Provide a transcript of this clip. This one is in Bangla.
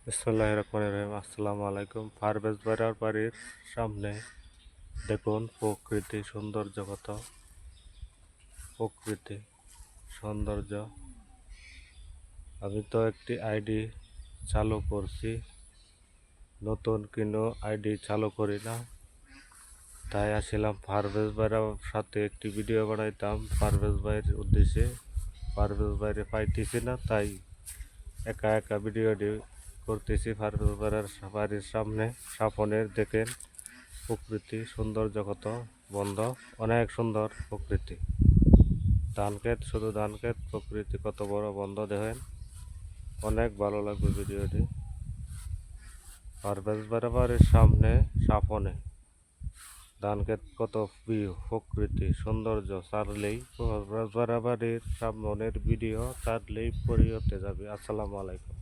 বিসমিল্লাহির রহমানির রহিম। আসসালামু আলাইকুম। পারভেজ ভাইয়ার বাড়ির সামনে দেখুন প্রকৃতি সৌন্দর্য কত, প্রকৃতি সৌন্দর্য। আমি তো একটি আইডি চালু করছি, নতুন কোনো আইডি চালু করি না, তাই আসলাম পারভেজ ভাইয়ের সাথে একটি ভিডিও বানাইতাম পারভেজ ভাইয়ের উদ্দেশ্যে। পারভেজ ভাইরে পাইতেছি না, তাই একা একা ভিডিওটি করতেছি। পারভেজ ভাইয়ের বাড়ির সামনে সাপনের দেখেন প্রকৃতি সৌন্দর্য কত, বন্ধ অনেক সুন্দর প্রকৃতি। ধান ক্ষেত, শুধু ধান ক্ষেত, প্রকৃতি কত বড় বন্ধ দেখেন, অনেক ভালো লাগবে ভিডিওটি। পারভেজ বাড়ির সামনে সাপনে ধান ক্ষেত কত ভিউ, প্রকৃতি সৌন্দর্য ছাড়লেই পারভেজ বাড়ির সামনের ভিডিও ছাড়লেই পরিহতে যাবে। আসসালামু আলাইকুম।